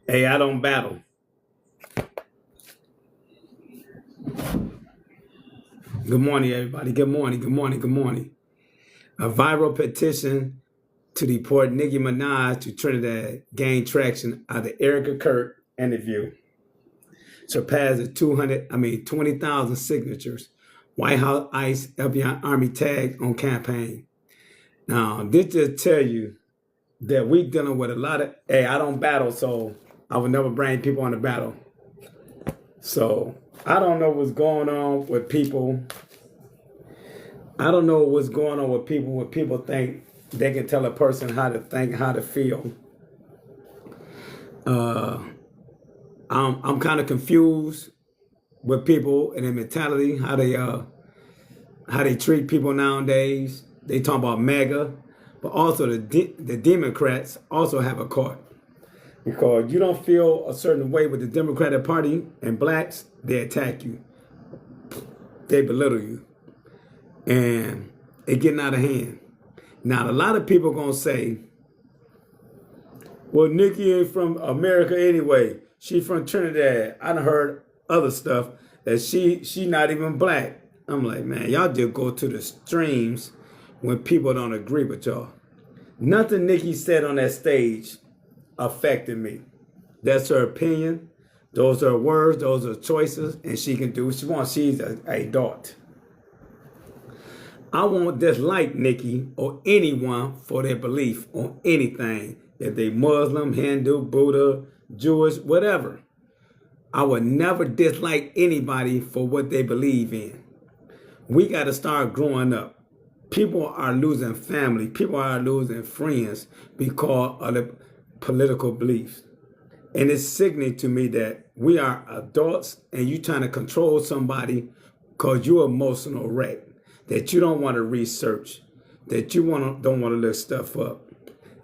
Hey, I don't battle. Good morning, everybody. Good morning. Good morning. Good morning. A viral petition to deport Nicki Minaj to Trinidad gained traction after Erica Kurt interview surpassed the 20,000 signatures. White House, ICE, FBI, Army tagged on campaign. Now, this just tell you that we dealing with a lot of. Hey, I don't battle, so I would never bring people on the battle. So I don't know what's going on with people. I don't know what's going on with people when people think they can tell a person how to think, how to feel. Uh, I'm kind of confused with people and their mentality, how they treat people nowadays. They talk about MAGA, but also the Democrats also have a court because you don't feel a certain way with the Democratic Party and blacks, they attack you, they belittle you, and it getting out of hand. Now, a lot of people gonna say, well, Nikki ain't from America anyway. She from Trinidad. I done heard other stuff that she not even black. I'm like, man, y'all just go to the streams when people don't agree with y'all. Nothing Nikki said on that stage affected me. That's her opinion. Those are her words. Those are choices. And she can do what she wants. She's an adult. I won't dislike Nikki or anyone for their belief on anything. If they Muslim, Hindu, Buddha, Jewish, whatever. I would never dislike anybody for what they believe in. We got to start growing up. People are losing family. People are losing friends because of the political beliefs. And it's sickening to me that we are adults and you trying to control somebody because you're emotional wreck, that you don't want to research, that you don't want to look stuff up,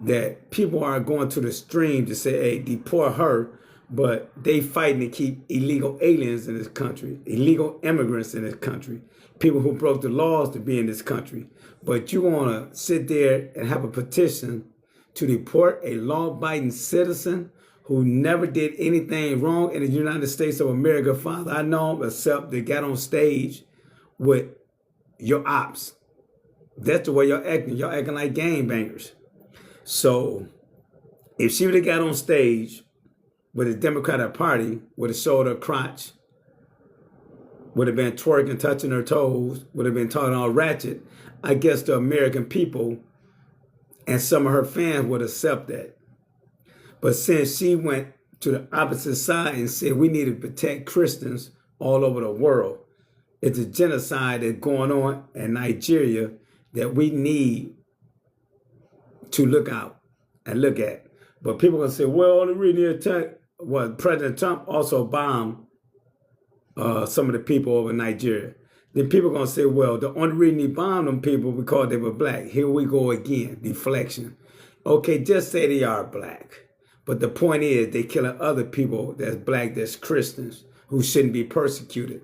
that people are going to the stream to say, hey, deport her, but they fighting to keep illegal aliens in this country, illegal immigrants in this country, people who broke the laws to be in this country. But you want to sit there and have a petition to deport a law-abiding citizen who never did anything wrong in the United States of America. Father, I know, except they got on stage with your ops. That's the way y'all acting. Y'all acting like gangbangers. So if she would have got on stage with the Democratic Party, would have showed her crotch, would have been twerking, touching her toes, would have been talking all ratchet, I guess the American people and some of her fans would accept that. But since she went to the opposite side and said we need to protect Christians all over the world, it's a genocide that's going on in Nigeria that we need to look out and look at. But people are going to say, well, the reason the attack was President Trump also bombed some of the people over Nigeria. Then people are going to say, well, the only reason he bombed them people because they were black. Here we go again, deflection. Okay, just say they are black. But the point is they killing other people that's black, that's Christians, who shouldn't be persecuted,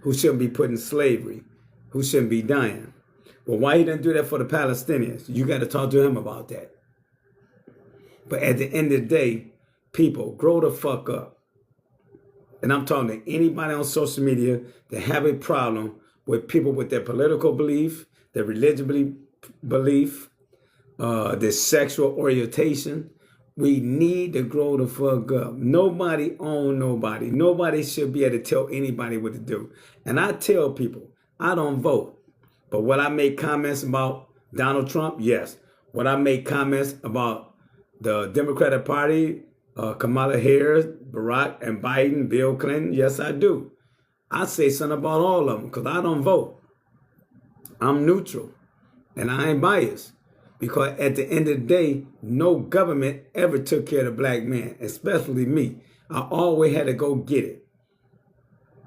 who shouldn't be put in slavery, who shouldn't be dying. Well, why he didn't do that for the Palestinians? You got to talk to him about that. But at the end of the day, people, grow the fuck up. And I'm talking to anybody on social media that have a problem with people with their political belief, their religious belief, their sexual orientation. We need to grow the fuck up. Nobody own nobody. Nobody should be able to tell anybody what to do. And I tell people, I don't vote. But when I make comments about Donald Trump, yes. When I make comments about the Democratic Party, Kamala Harris, Barack and Biden, Bill Clinton, yes, I do. I say something about all of them because I don't vote. I'm neutral and I ain't biased. Because at the end of the day, no government ever took care of the black man, especially me. I always had to go get it.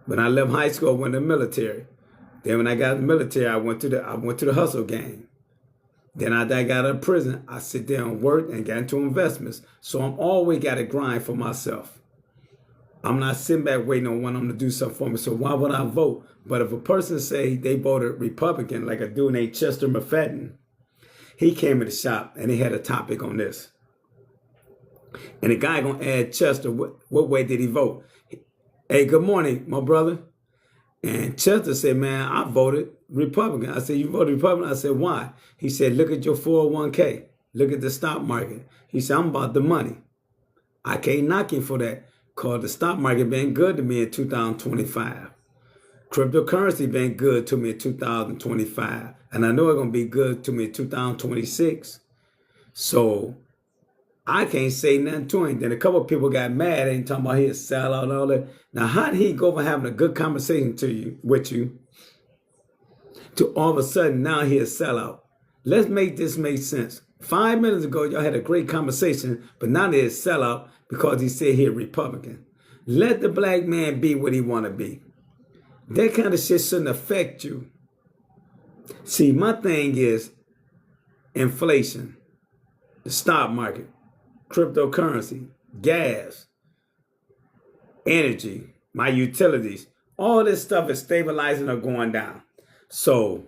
When I left high school, I went to the military. Then when I got in the military, I went to the hustle game. Then after I got out of prison, I sit there and work and got into investments. So I'm always got to grind for myself. I'm not sitting back waiting on one of them to do something for me. So why would I vote? But if a person say they voted Republican, like a dude named Chester McFadden, he came in the shop and he had a topic on this. And the guy gonna ask Chester, what way did he vote? Hey, good morning, my brother. And Chester said, man, I voted Republican. I said, you voted Republican? I said, why? He said, look at your 401k. Look at the stock market. He said, I'm about the money. I can't knock him for that because the stock market been good to me in 2025. Cryptocurrency been good to me in 2025. And I know it's going to be good to me in 2026. So I can't say nothing to him. Then a couple of people got mad and talking about he'll sell out and all that. Now, how did he go from having a good conversation with you to all of a sudden now he'll sell out? Let's make this make sense. 5 minutes ago, y'all had a great conversation, but now they're sell out because he said he's a Republican. Let the black man be what he want to be. That kind of shit shouldn't affect you. See, my thing is inflation, the stock market, cryptocurrency, gas, energy, my utilities, all this stuff is stabilizing or going down. So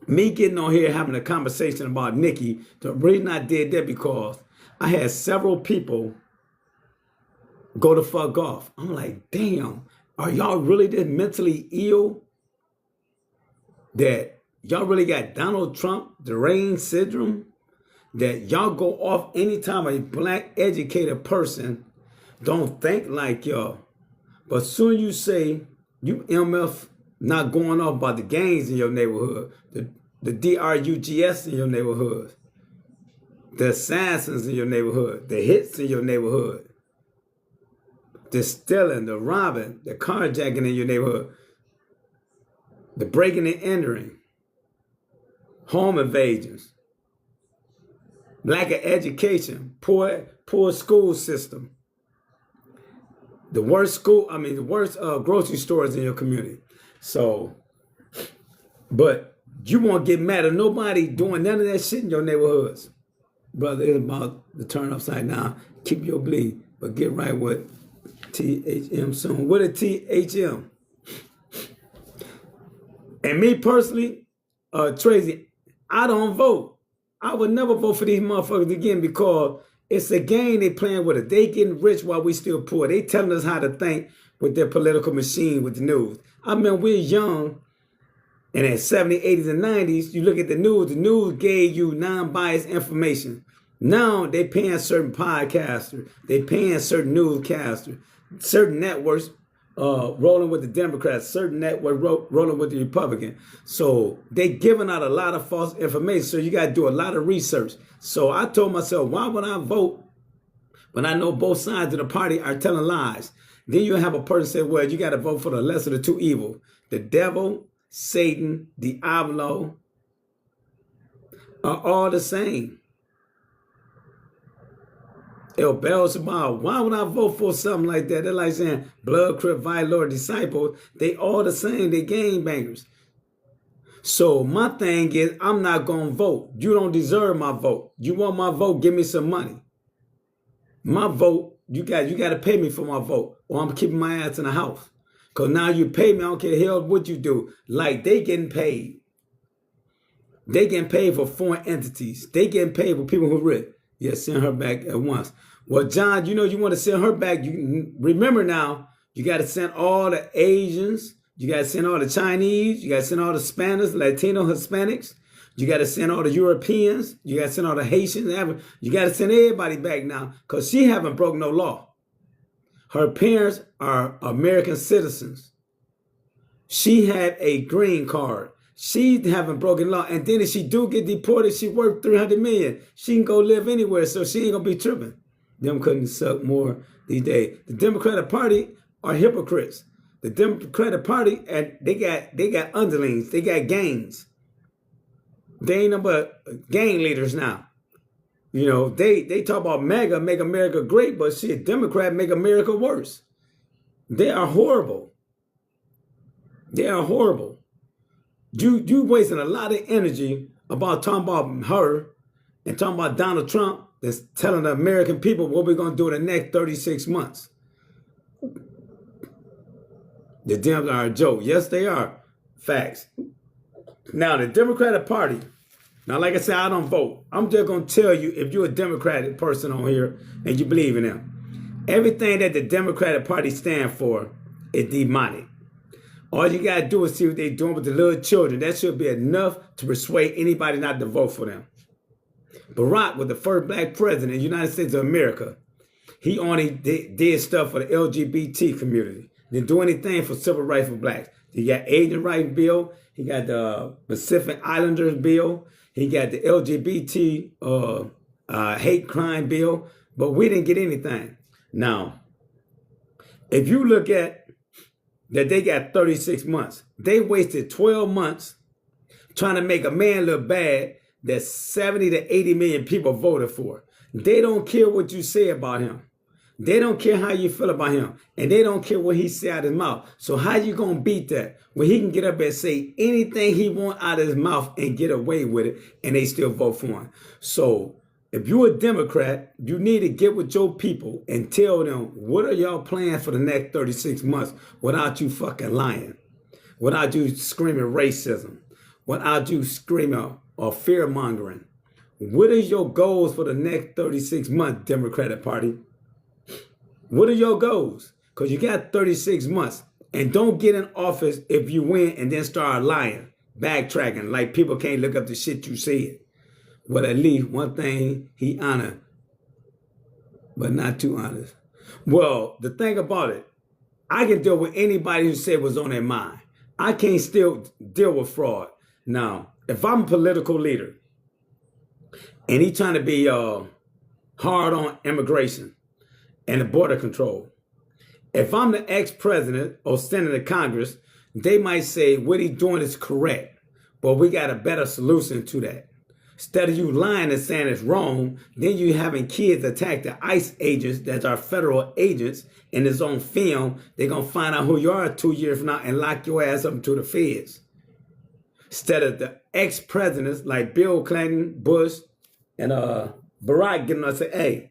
me getting on here having a conversation about Nikki, the reason I did that because I had several people go the fuck off. I'm like, damn, are y'all really this mentally ill that y'all really got Donald Trump deranged syndrome? That y'all go off anytime a black educated person don't think like y'all. But soon you say you MF not going off about the gangs in your neighborhood, the DRUGS in your neighborhood, the assassins in your neighborhood, the hits in your neighborhood, the stealing, the robbing, the carjacking in your neighborhood, the breaking and entering, home invasions, lack of education, poor school system, the worst grocery stores in your community. So, but you won't get mad at nobody doing none of that shit in your neighborhoods. Brother, it's about to turn upside down. Keep your bleed, but get right with THM soon. What is THM? And me personally, Tracy, I don't vote. I would never vote for these motherfuckers again because it's a game they playing with it. They getting rich while we still poor. They telling us how to think with their political machine with the news. I mean, we're young, and in the 70s, 80s, and 90s, you look at the news gave you non-biased information. Now they paying certain podcasters, they paying certain newscasters, certain networks rolling with the Democrats, certain networks rolling with the Republicans. So they giving out a lot of false information. So you got to do a lot of research. So I told myself, why would I vote when I know both sides of the party are telling lies? Then you have a person say, well, you got to vote for the lesser of the two evils. The devil, Satan, Diablo are all the same. El Beelzebub, why would I vote for something like that? They're like saying blood, crip, violor, disciples. They all the same. They game bangers. So my thing is, I'm not going to vote. You don't deserve my vote. You want my vote, give me some money. My vote, you got to pay me for my vote, or I'm keeping my ass in the house. Because now you pay me, I don't care the hell what you do. Like, they getting paid. They getting paid for foreign entities. They getting paid for people who are rich. Yeah, send her back at once. Well, John, you know you want to send her back. You remember now, you got to send all the Asians. You got to send all the Chinese. You got to send all the Spanish, Latino, Hispanics. You got to send all the Europeans. You got to send all the Haitians. You got to send everybody back now because she haven't broken no law. Her parents are American citizens. She had a green card. She haven't broken law. And then if she do get deported, she worth $300 million. She can go live anywhere, so she ain't going to be tripping. Them couldn't suck more these days. The Democratic Party are hypocrites. The Democratic Party, and they got underlings. They got gangs. They ain't no but gang leaders now. You know, they talk about MAGA, make America great, but shit, Democrat make America worse. They are horrible. They are horrible. You wasting a lot of energy about talking about her and talking about Donald Trump that's telling the American people what we're going to do in the next 36 months. The Dems are a joke. Yes, they are. Facts. Now, the Democratic Party, Now, like I said, I don't vote. I'm just going to tell you, if you're a Democratic person on here and you believe in them, everything that the Democratic Party stands for is demonic. All you got to do is see what they're doing with the little children. That should be enough to persuade anybody not to vote for them. Barack was the first black president in the United States of America. He only did stuff for the LGBT community. Didn't do anything for civil rights for blacks. He got Asian rights bill. He got the Pacific Islanders bill. He got the LGBT hate crime bill. But we didn't get anything. Now, if you look at that, they got 36 months. They wasted 12 months trying to make a man look bad that 70 to 80 million people voted for. They don't care what you say about him. They don't care how you feel about him. And they don't care what he say out of his mouth. So how you going to beat that when he can get up and say anything he want out of his mouth and get away with it and they still vote for him? So if you're a Democrat, you need to get with your people and tell them, what are y'all plans for the next 36 months without you fucking lying, without you screaming racism, without you screaming or fear mongering. What is your goals for the next 36 months, Democratic Party? What are your goals? Because you got 36 months. And don't get in office if you win and then start lying, backtracking, like people can't look up the shit you said. But at least one thing he honored, but not too honest. Well, the thing about it, I can deal with anybody who said what's on their mind. I can't still deal with fraud. Now, if I'm a political leader and he trying to be hard on immigration and the border control, if I'm the ex-president or senator of Congress, they might say what he's doing is correct, but we got a better solution to that. Instead of you lying and saying it's wrong, then you having kids attack the ICE agents that are federal agents and it's on film. They're going to find out who you are 2 years from now and lock your ass up to the feds. Instead of the ex-presidents like Bill Clinton, Bush, and Barack getting us say, hey,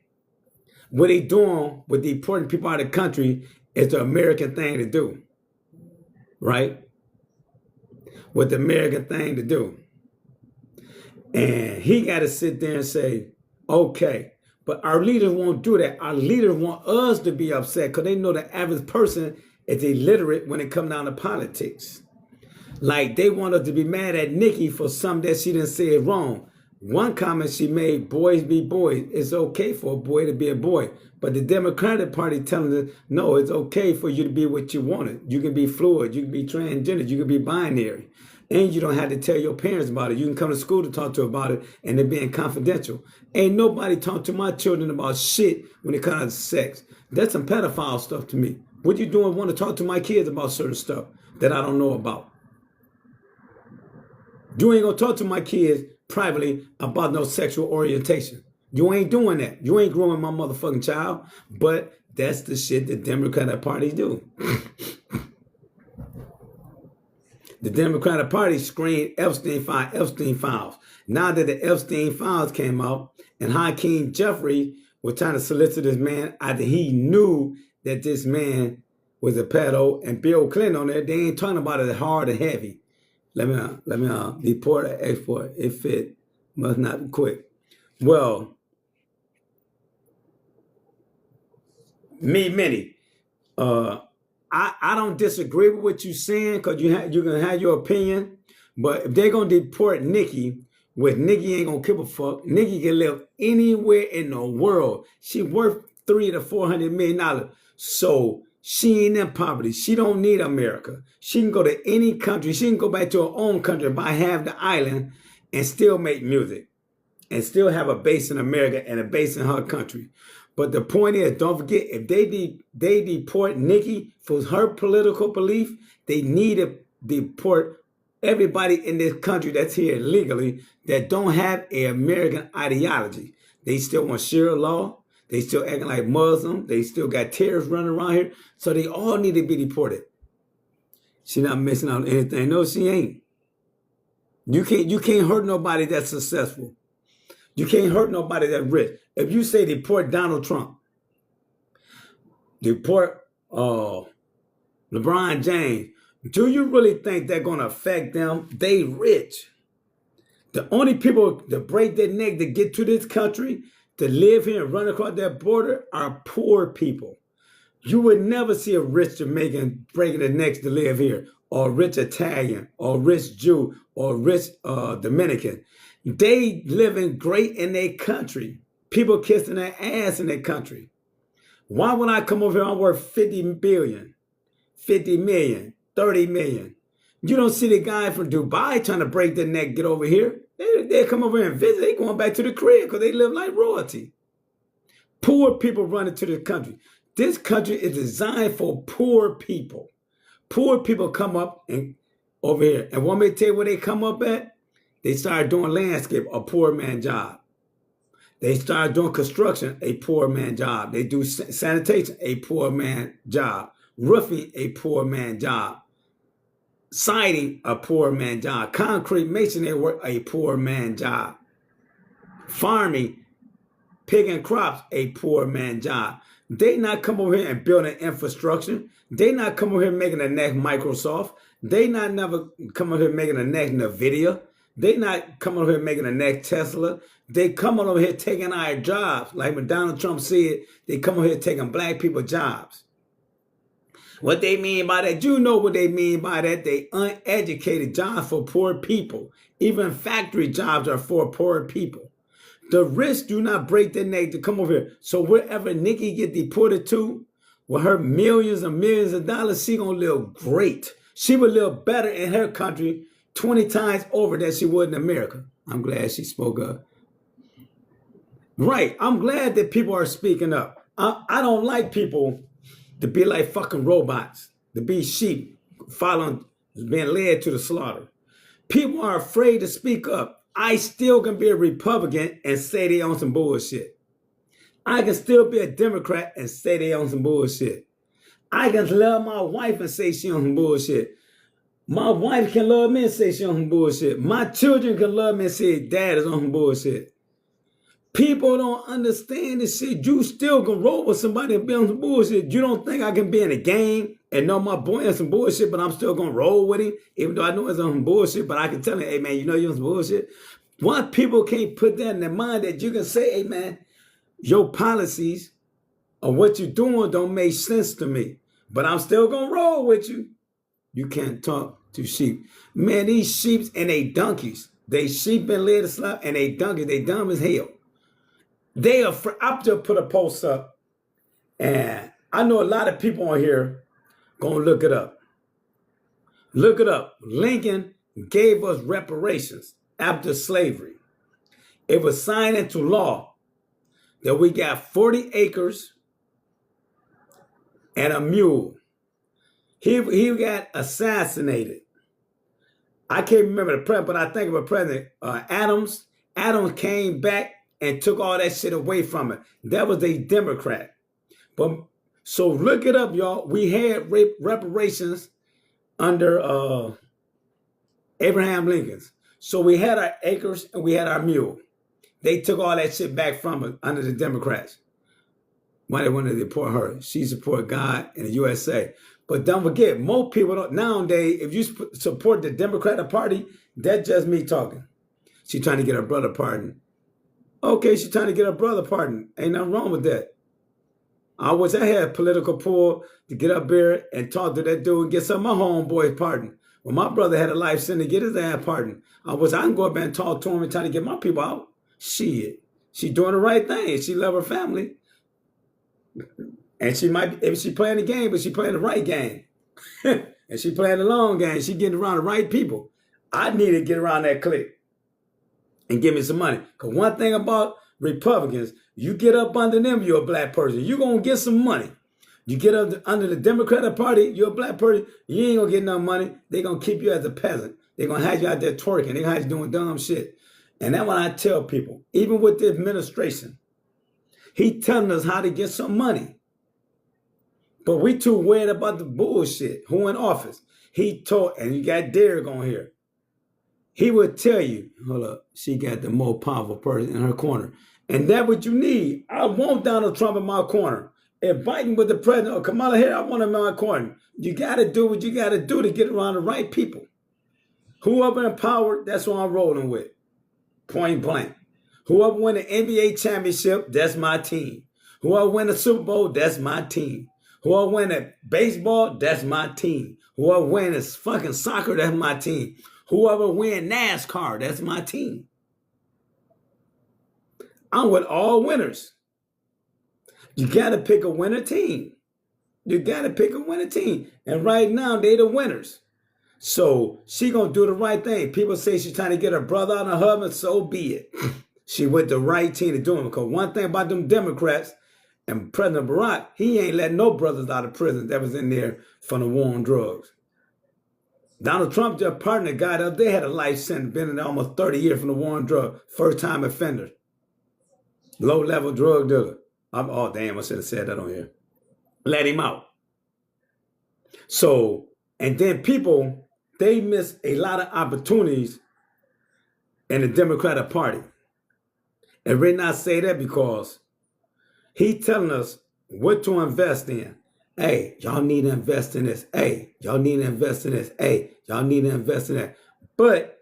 what they doing with deporting people out of the country is the American thing to do, right? What the American thing to do. And he got to sit there and say, okay, but our leaders won't do that. Our leaders want us to be upset because they know the average person is illiterate when it comes down to politics. Like they want us to be mad at Nikki for something that she didn't say is wrong. One comment she made, boys be boys. It's okay for a boy to be a boy. But the Democratic Party telling us, no, it's okay for you to be what you wanted. You can be fluid. You can be transgender. You can be binary. And you don't have to tell your parents about it. You can come to school to talk to them about it and they're being confidential. Ain't nobody talk to my children about shit when it comes to sex. That's some pedophile stuff to me. What you doing want to talk to my kids about certain stuff that I don't know about? You ain't going to talk to my kids privately about no sexual orientation. You ain't doing that. You ain't growing my motherfucking child. But that's the shit the Democratic Party do. The Democratic Party screened Epstein files. Now that the Epstein files came out and Hakeem Jeffrey was trying to solicit this man after he knew that this man was a pedo and Bill Clinton on there, they ain't talking about it hard and heavy. Let me deport or export. It fit. Must not be quick. Well, Minnie, I don't disagree with what you're saying because you're going to have your opinion. But if they're going to deport Nikki, which Nikki ain't going to give a fuck, Nikki can live anywhere in the world. She worth $300 to $400 million. So she ain't in poverty. She don't need America. She can go to any country. She can go back to her own country, buy half the island, and still make music. And still have a base in America and a base in her country. But the point is, don't forget, if they deport Nikki for her political belief, they need to deport everybody in this country that's here legally that don't have an American ideology. They still want Sharia law. They still acting like Muslim. They still got terrorists running around here. So they all need to be deported. She's not missing out on anything. No, she ain't. You can't hurt nobody that's successful. You can't hurt nobody that's rich. If you say deport Donald Trump, deport LeBron James, do you really think they're going to affect them? They rich. The only people that break their neck to get to this country, to live here and run across that border, are poor people. You would never see a rich Jamaican breaking their necks to live here, or a rich Italian, or a rich Jew, or a rich Dominican. They living great in their country. People kissing their ass in their country. Why would I come over here and worth 50 billion, 50 million, 30 million? You don't see the guy from Dubai trying to break their neck, get over here. They come over here and visit. They going back to the crib because they live like royalty. Poor people running to the country. This country is designed for poor people. Poor people come up and over here. And want me to tell you where they come up at? They start doing landscape, a poor man job. They start doing construction, a poor man job. They do sanitation, a poor man job. Roofing, a poor man job. Siding, a poor man job. Concrete masonry work, a poor man job. Farming, picking crops, a poor man job. They not come over here and building infrastructure. They not come over here making the next Microsoft. They not never come over here making the next NVIDIA. They not come over here making the next Tesla. They come over here taking our jobs. Like when Donald Trump said, they come over here taking black people jobs. What they mean by that, you know what they mean by that. They uneducated jobs for poor people. Even factory jobs are for poor people. The rich do not break their neck to come over here. So wherever Nikki get deported to, with her millions and millions of dollars, she gonna live great. She would live better in her country 20 times over than she would in America. I'm glad she spoke up. Right, I'm glad that people are speaking up. I don't like people to be like fucking robots, to be sheep, following, being led to the slaughter. People are afraid to speak up. I still can be a Republican and say they on some bullshit. I can still be a Democrat and say they on some bullshit. I can love my wife and say she on some bullshit. My wife can love me and say she on some bullshit. My children can love me and say dad is on some bullshit. People don't understand this shit. You still can roll with somebody and be on some bullshit. You don't think I can be in a game and know my boy on some bullshit, but I'm still going to roll with him, even though I know it's on some bullshit, but I can tell him, hey, man, you know you're on some bullshit. Why people can't put that in their mind that you can say, hey, man, your policies or what you're doing don't make sense to me, but I'm still going to roll with you. You can't talk to sheep. Man, these sheeps and they donkeys, they sheep and led to slap and they donkeys, they dumb as hell. They are, I just put a post up, and I know a lot of people on here gonna look it up. Look it up. Lincoln gave us reparations after slavery. It was signed into law that we got 40 acres and a mule. He got assassinated. I can't remember the president, but I think of a president, Adams. Adams came back and took all that shit away from it. That was a Democrat. But so look it up, y'all. We had reparations under Abraham Lincoln's. So we had our acres and we had our mule. They took all that shit back from us under the Democrats. Why they wanted to deport her? She support God and the USA. But don't forget, most people don't nowadays, if you support the Democratic Party, that's just me talking. She trying to get her brother pardoned. Okay, she's trying to get her brother pardoned. Ain't nothing wrong with that. I wish I had political pull to get up there and talk to that dude and get some of my homeboys pardoned. Well, my brother had a life sentence to get his ass pardoned. I wish I can go up there and talk to him and try to get my people out. Shit. She doing the right thing. She love her family. And she might, if she playing the game, but she playing the right game. And she playing the long game. She getting around the right people. I need to get around that clique and give me some money. Because one thing about Republicans, you get up under them, you're a black person. You're going to get some money. You get up under the Democratic Party, you're a black person, you ain't going to get no money. They're going to keep you as a peasant. They're going to have you out there twerking. They're going to have you doing dumb shit. And that's what I tell people, even with the administration, he telling us how to get some money. But we too worried about the bullshit. Who in office? He told, and you got Derek on here. He would tell you, hold up, she got the more powerful person in her corner. And that's what you need. I want Donald Trump in my corner. If Biden was the president or Kamala Harris, I want him in my corner. You got to do what you got to do to get around the right people. Whoever in power, that's what I'm rolling with. point blank. Whoever win the NBA championship, that's my team. Whoever win the Super Bowl, that's my team. Whoever win the baseball, that's my team. Whoever win this fucking soccer, that's my team. Whoever win NASCAR, that's my team. I'm with all winners. You got to pick a winner team. You got to pick a winner team. And right now, they the winners. So she going to do the right thing. People say she's trying to get her brother out of her husband. So be it. She with the right team to do it. Because one thing about them Democrats and President Barack, he ain't letting no brothers out of prison that was in there from the war on drugs. Donald Trump just pardoned a guy that they had a life sentence, been in there almost 30 years from the war on drugs. First time offender. Low-level drug dealer. Oh, damn, I should have said that on here. Let him out. So, and then people, they miss a lot of opportunities in the Democratic Party. And we're not say that because he's telling us what to invest in. Hey, y'all need to invest in this. Hey, y'all need to invest in this. Hey, y'all need to invest in that. But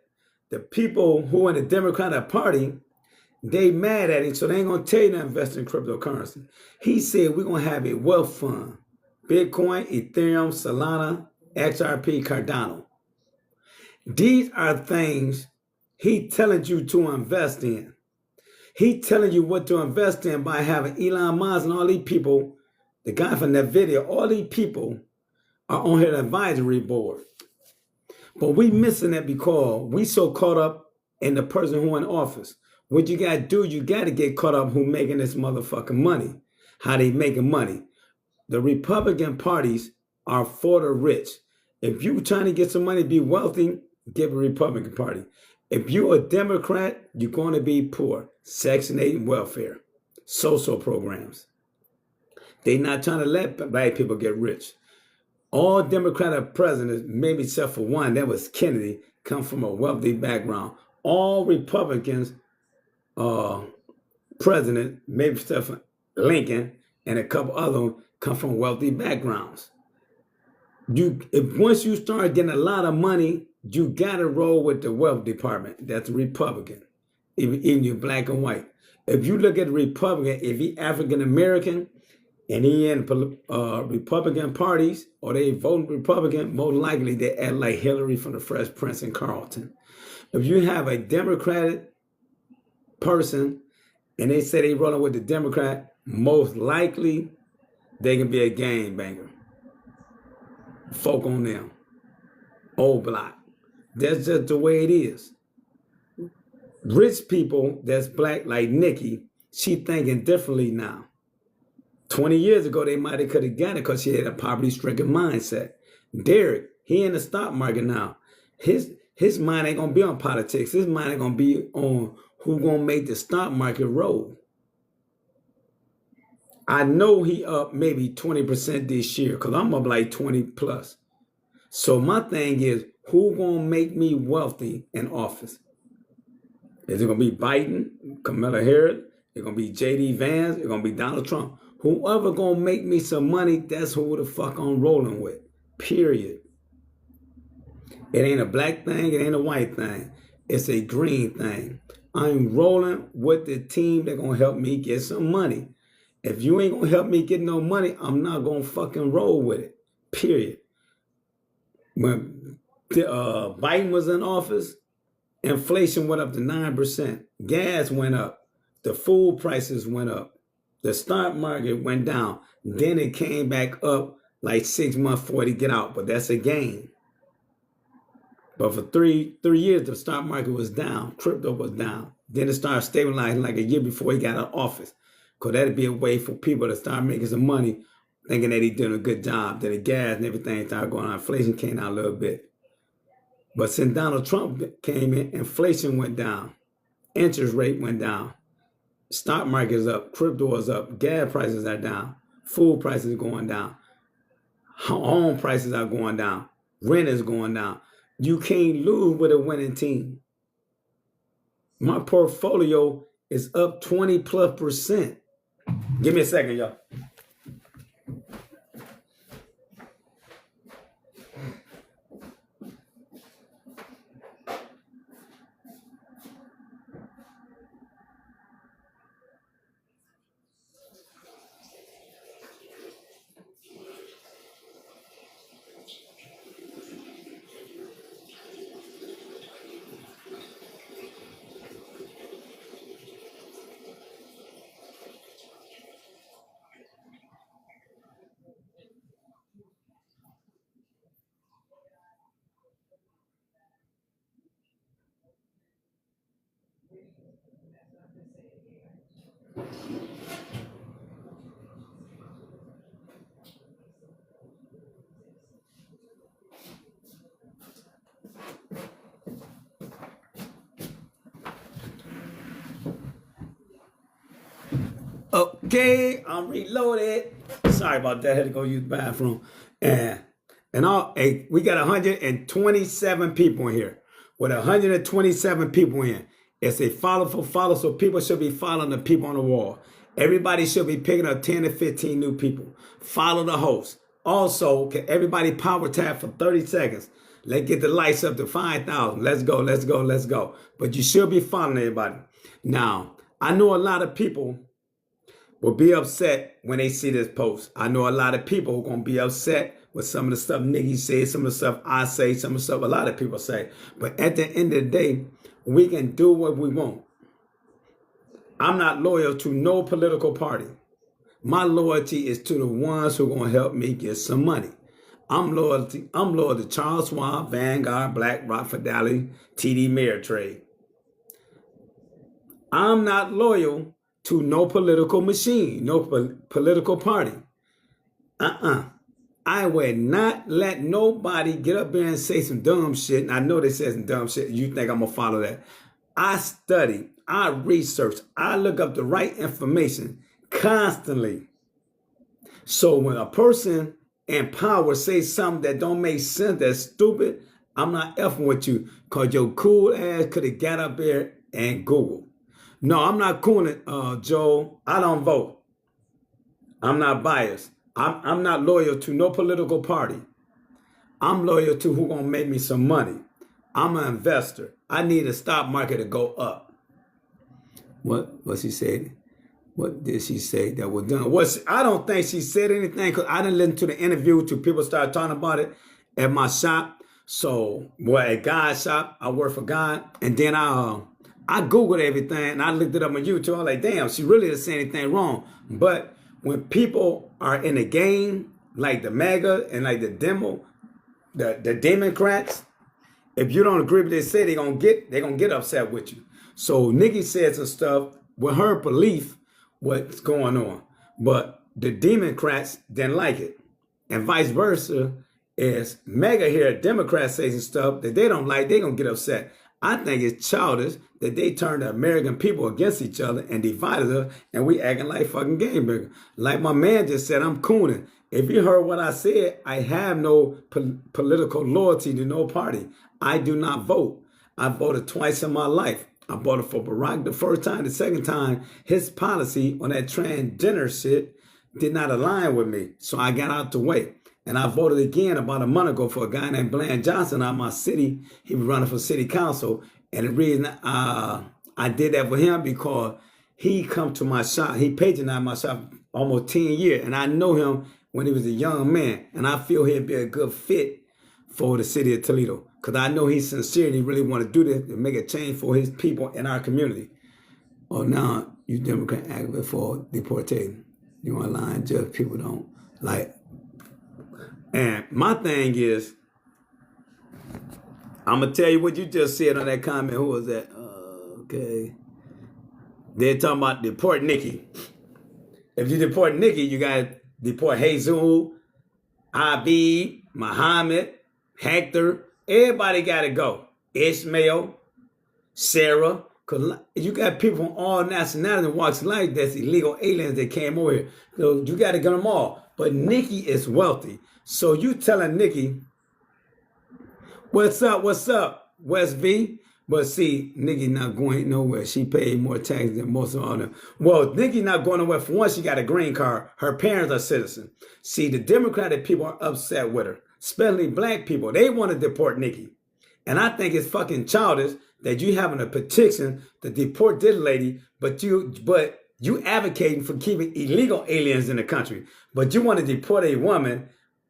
the people who are in the Democratic Party, they mad at him, so they ain't going to tell you to invest in cryptocurrency. He said we're going to have a wealth fund. Bitcoin, Ethereum, Solana, XRP, Cardano. These are things he telling you to invest in. He telling you what to invest in by having Elon Musk and all these people, the guy from that video, all these people are on his advisory board. But we missing that because we so caught up in the person who in office. What you got to do, you got to get caught up who making this motherfucking money. How they making money. The Republican parties are for the rich. If you trying to get some money, be wealthy, give a Republican Party. If you're a Democrat, you're going to be poor. Section 8 welfare. Social programs. They're not trying to let black people get rich. All Democratic presidents, maybe except for one, that was Kennedy, come from a wealthy background. All Republicans president, maybe except for Lincoln, and a couple other come from wealthy backgrounds. If once you start getting a lot of money, you got to roll with the wealth department. That's Republican, even you're black and white. If you look at the Republican, if he African American and he in Republican parties or they vote Republican, most likely they act like Hillary from the Fresh Prince and Carlton. If you have a Democratic person and they say they rolling with the Democrat, most likely they can be a gangbanger. Folk on them. Old block. That's just the way it is. Rich people that's black like Nikki, she thinking differently now. 20 years ago, they might have could have got it because she had a poverty-stricken mindset. Derek, he in the stock market now. His mind ain't going to be on politics. His mind ain't going to be on who going to make the stock market roll. I know he up maybe 20% this year because I'm up like 20 plus. So my thing is, who going to make me wealthy in office? Is it going to be Biden, Kamala Harris? It's going to be J.D. Vance? It's going to be Donald Trump? Whoever going to make me some money, that's who the fuck I'm rolling with. Period. It ain't a black thing. It ain't a white thing. It's a green thing. I'm rolling with the team that's going to help me get some money. If you ain't going to help me get no money, I'm not going to fucking roll with it. Period. When Biden was in office, inflation went up to 9%. Gas went up. The food prices went up. The stock market went down. Then it came back up like 6 months before they get out. But that's a gain. But for three years, the stock market was down. Crypto was down. Then it started stabilizing like a year before he got out of office. Because that'd be a way for people to start making some money, thinking that he's doing a good job. Then the gas and everything started going on. Inflation came down a little bit. But since Donald Trump came in, inflation went down. Interest rate went down. Stock market is up. Crypto is up. Gas prices are down. Food prices are going down. Home prices are going down. Rent is going down. You can't lose with a winning team. My portfolio is up 20+%. Give me a second, y'all. Okay, I'm reloaded. Sorry about that. I had to go use the bathroom. And we got 127 people in here. With 127 people in, it's a follow for follow, so people should be following the people on the wall. Everybody should be picking up 10 to 15 new people. Follow the host. Also, can everybody power tap for 30 seconds? Let's get the lights up to 5,000. Let's go, let's go, let's go. But you should be following everybody. Now, I know a lot of people will be upset when they see this post. I know a lot of people who are going to be upset with some of the stuff Nikki said, some of the stuff I say, some of the stuff a lot of people say. But at the end of the day, we can do what we want. I'm not loyal to no political party. My loyalty is to the ones who are going to help me get some money. I'm loyal to Charles Schwab, Vanguard, BlackRock, Fidelity, TD Ameritrade. I'm not loyal to no political machine, no political party. I would not let nobody get up there and say some dumb shit. And I know they say some dumb shit. You think I'm going to follow that? I study, I research, I look up the right information constantly. So when a person in power says something that don't make sense, that's stupid, I'm not effing with you because your cool ass could have got up there and Googled. No, I'm not cooling, Joe. I don't vote. I'm not biased. I'm not loyal to no political party. I'm loyal to who gonna make me some money. I'm an investor. I need a stock market to go up. What she said? What did she say that was done? I don't think she said anything because I didn't listen to the interview till people started talking about it at my shop. So, at God's shop, I work for God, and then I Googled everything and I looked it up on YouTube. I was like, damn, she really didn't say anything wrong. But when people are in the game, like the MAGA and like the Democrats, if you don't agree with what they say, they're gonna get upset with you. So Nikki said some stuff with her belief what's going on. But the Democrats didn't like it. And vice versa, is MAGA here, Democrats say some stuff that they don't like, they're gonna get upset. I think it's childish that they turned the American people against each other and divided us, and we acting like fucking game burger. Like my man just said, I'm cooning. If you heard what I said, I have no political loyalty to no party. I do not vote. I voted twice in my life. I voted for Barack the first time. The second time, his policy on that transgender shit did not align with me. So I got out the way. And I voted again about a month ago for a guy named Bland Johnson out of my city. He was running for city council. And the reason I did that for him because he come to my shop. He patronized my shop almost 10 years. And I know him when he was a young man. And I feel he'd be a good fit for the city of Toledo. Because I know he's sincere and he really want to do this to make a change for his people in our community. Oh, now you Democrat activist for deportation. You want to lie just people don't like. And my thing is, I'm going to tell you what you just said on that comment. Who was that? Okay. They're talking about deport Nikki. If you deport Nikki, you got to deport Jesus, Habib, Muhammad, Hector. Everybody got to go. Ishmael, Sarah. Because you got people from all nationalities and walks of life that's illegal aliens that came over here. So you got to get them all. But Nikki is wealthy. So you telling Nikki, what's up, West V? But see, Nikki not going nowhere. She paid more taxes than most of all them. Well, Nikki not going nowhere. For one, she got a green card. Her parents are citizens. See, the Democratic people are upset with her, especially black people. They want to deport Nikki. And I think it's fucking childish that you having a petition to deport this lady, but you advocating for keeping illegal aliens in the country. But you want to deport a woman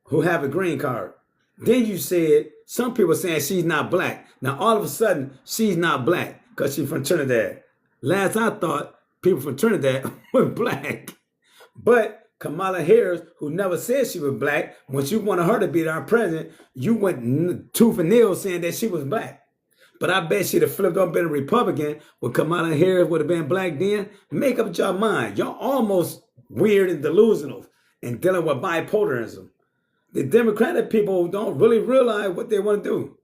who have a green card. Then you said, some people saying she's not black. Now, all of a sudden, she's not black because she's from Trinidad. Last I thought, people from Trinidad were black. But Kamala Harris, who never said she was black, when you wanted her to be our president, you went tooth and nail saying that she was black. But I bet she'd have flipped up, been a Republican, would Kamala Harris would have been black then. Make up your mind. Y'all almost weird and delusional and dealing with bipolarism. The Democratic people don't really realize what they want to do.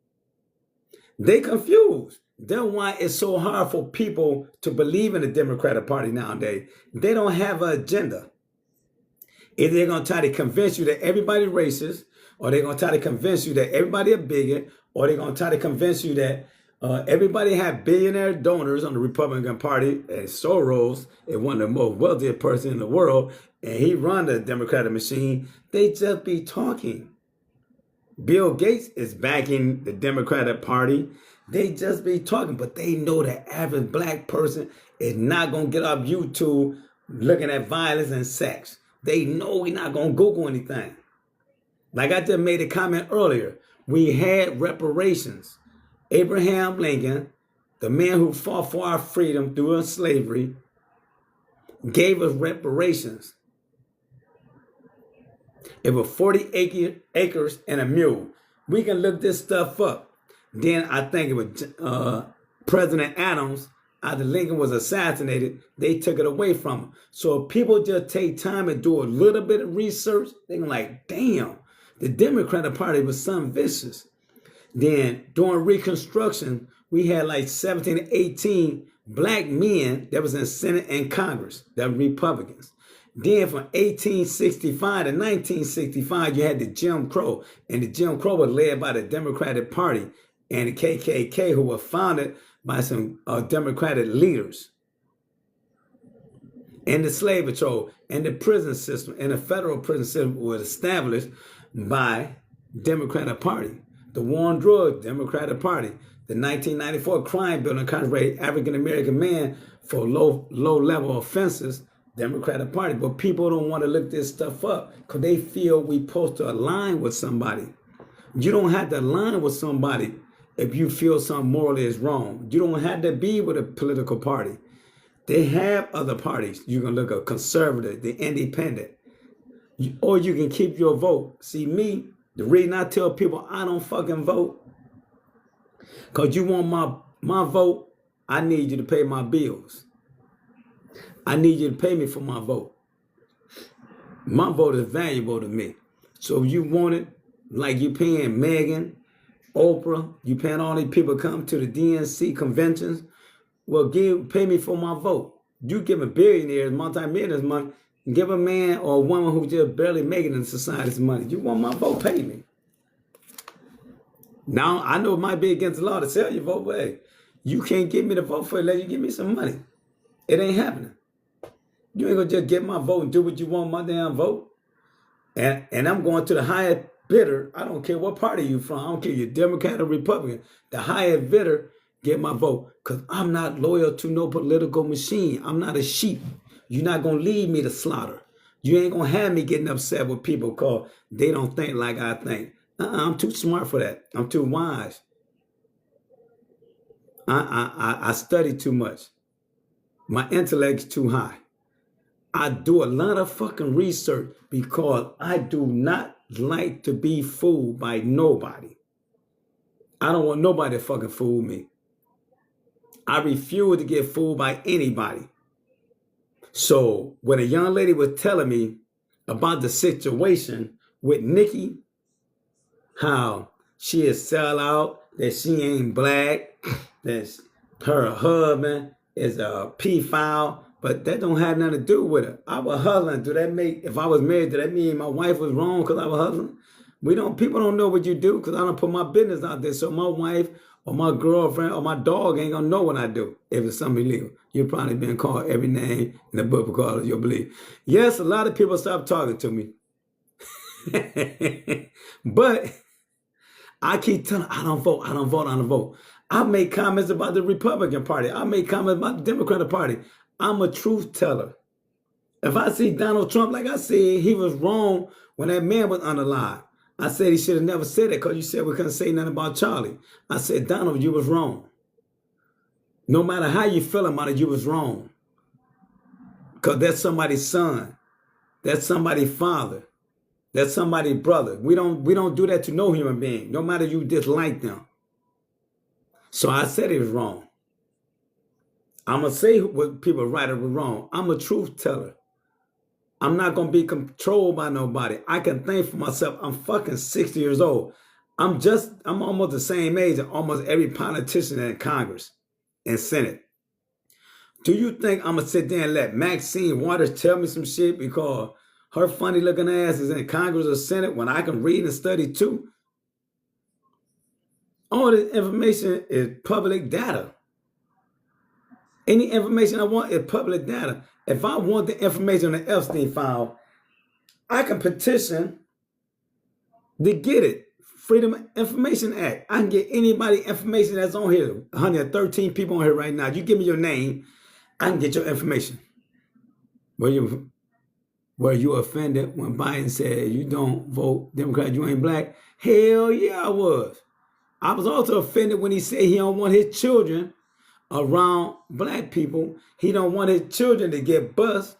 They confused. That's why it's so hard for people to believe in the Democratic Party nowadays. They don't have an agenda. Either they're going to try to convince you that everybody's racist, or they're going to try to convince you that everybody a bigot, or they're going to try to convince you that everybody had billionaire donors on the Republican Party, and Soros is one of the most wealthiest person in the world, and he run the Democratic machine. They just be talking. Bill Gates is backing the Democratic Party. They just be talking, but they know the average black person is not going to get off YouTube looking at violence and sex. They know we're not going to Google anything. Like I just made a comment earlier, we had reparations. Abraham Lincoln, the man who fought for our freedom during slavery, gave us reparations. It was 40 acres and a mule. We can look this stuff up. Then I think it was President Adams, after Lincoln was assassinated, they took it away from him. So if people just take time and do a little bit of research, they're like, damn, the Democratic Party was something vicious. Then during Reconstruction, we had like 17 to 18 black men that was in Senate and Congress, that were Republicans. Then from 1865 to 1965, you had the Jim Crow. And the Jim Crow was led by the Democratic Party and the KKK, who were founded by some Democratic leaders. And the slave patrol and the prison system and the federal prison system was established by Democratic Party. The war on drugs, Democratic Party. The 1994 crime bill incarcerated African-American men for low-level offenses, Democratic Party. But people don't want to look this stuff up because they feel we're supposed to align with somebody. You don't have to align with somebody if you feel something morally is wrong. You don't have to be with a political party. They have other parties. You can look at conservative, the independent, or you can keep your vote. See, me, the reason I tell people I don't fucking vote, because you want my vote, I need you to pay my bills. I need you to pay me for my vote. My vote is valuable to me. So if you want it, like you paying Megan, Oprah, you paying all these people come to the DNC conventions, well, pay me for my vote. You giving billionaires, multi-millionaires money, give a man or a woman who just barely making it in society's money. You want my vote, pay me. Now, I know it might be against the law to sell your vote, but hey, you can't give me the vote for it unless you give me some money. It ain't happening. You ain't gonna just get my vote and do what you want my damn vote. And I'm going to the highest bidder. I don't care what party you from. I don't care if you're Democrat or Republican. The highest bidder get my vote, because I'm not loyal to no political machine. I'm not a sheep. You're not going to lead me to slaughter. You ain't going to have me getting upset with people because they don't think like I think. I'm too smart for that. I'm too wise. I study too much. My intellect's too high. I do a lot of fucking research because I do not like to be fooled by nobody. I don't want nobody to fucking fool me. I refuse to get fooled by anybody. So when a young lady was telling me about the situation with Nikki, how she is sell out, that she ain't black, that her husband is a pedophile, but that don't have nothing to do with it. Our husband, do that make, if I was married, do that mean my wife was wrong because I was a husband? People don't know what you do because I don't put my business out there. So my wife or my girlfriend or my dog ain't gonna know what I do if it's something illegal. You're probably being called every name in the book because you'll believe. Yes, a lot of people stop talking to me. But I keep telling I don't vote. I make comments about the Republican Party. I make comments about the Democratic Party. I'm a truth teller. If I see Donald Trump, like I said, he was wrong when that man was unalive. I said he should have never said it because you said we couldn't say nothing about Charlie. I said, Donald, you was wrong. No matter how you feel about it, you was wrong. Because that's somebody's son. That's somebody's father. That's somebody's brother. We don't do that to no human being, no matter you dislike them. So I said it was wrong. I'm going to say what people right or wrong. I'm a truth teller. I'm not going to be controlled by nobody. I can think for myself. I'm fucking 60 years old. I'm almost the same age as almost every politician in Congress and Senate. Do you think I'm going to sit there and let Maxine Waters tell me some shit because her funny looking ass is in Congress or Senate when I can read and study too? All this information is public data. Any information I want is public data. If I want the information on the Epstein file, I can petition to get it. Freedom Information Act. I can get anybody information that's on here. 113 people on here right now. You give me your name, I can get your information. Were you offended when Biden said you don't vote Democrat, you ain't black? Hell yeah, I was. I was also offended when he said he don't want his children around black people. He don't want his children to get bused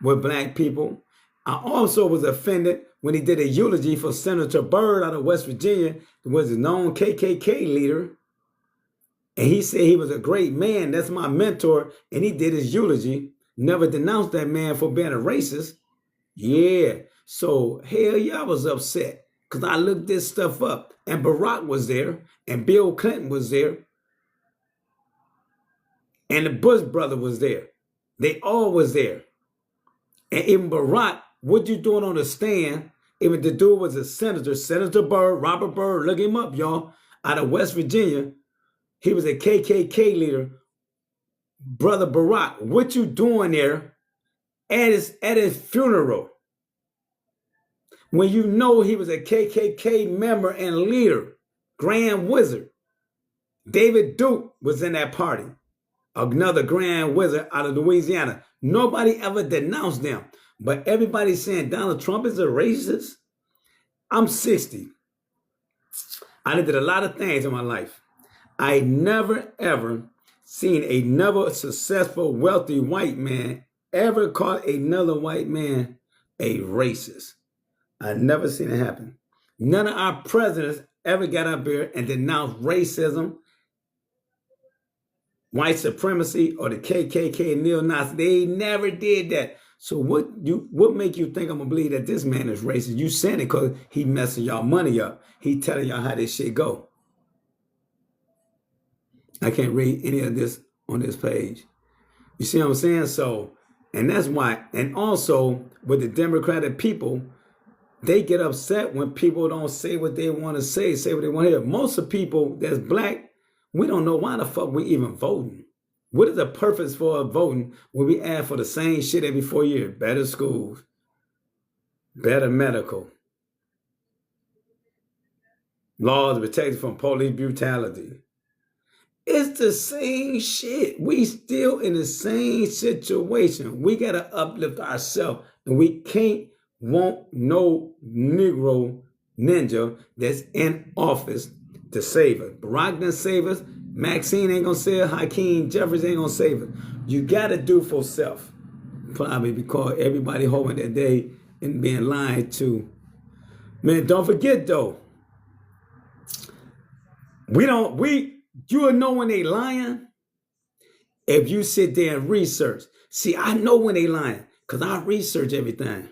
with black people. I also was offended when he did a eulogy for Senator Byrd out of West Virginia, who was a known KKK leader. And he said he was a great man. That's my mentor. And he did his eulogy. Never denounced that man for being a racist. Yeah. So, hell yeah, I was upset because I looked this stuff up. And Barack was there. And Bill Clinton was there. And the Bush brother was there. They all was there. And even Barack, what you doing on the stand? Even the dude was a senator, Senator Byrd, Robert Byrd, look him up, y'all, out of West Virginia. He was a KKK leader. Brother Barack, what you doing there at his funeral? When you know he was a KKK member and leader, Grand Wizard. David Duke was in that party. Another Grand Wizard out of Louisiana. Nobody ever denounced them. But everybody's saying Donald Trump is a racist. I'm 60. I did a lot of things in my life. I never, ever seen another successful, wealthy white man ever call another white man a racist. I never seen it happen. None of our presidents ever got up here and denounced racism, white supremacy, or the KKK and neo-Nazi. They never did that. So what make you think I'm gonna believe that this man is racist? You saying it because he messing y'all money up. He telling y'all how this shit go. I can't read any of this on this page. You see what I'm saying? So, and that's why, and also with the Democratic people, they get upset when people don't say what they want to say what they want to hear. Most of the people that's black, we don't know why the fuck we even voting. What is the purpose for voting when we ask for the same shit every 4 years? Better schools, better medical, laws protected from police brutality. It's the same shit. We still in the same situation. We got to uplift ourselves, and we can't want no Negro ninja that's in office to save us. Barack didn't save us. Maxine ain't gonna save us. Hakeem Jeffries ain't gonna save us. You gotta do for self. Probably because everybody hoping that they and being lied to. Man, don't forget though. You will know when they lying if you sit there and research. See, I know when they lying because I research everything.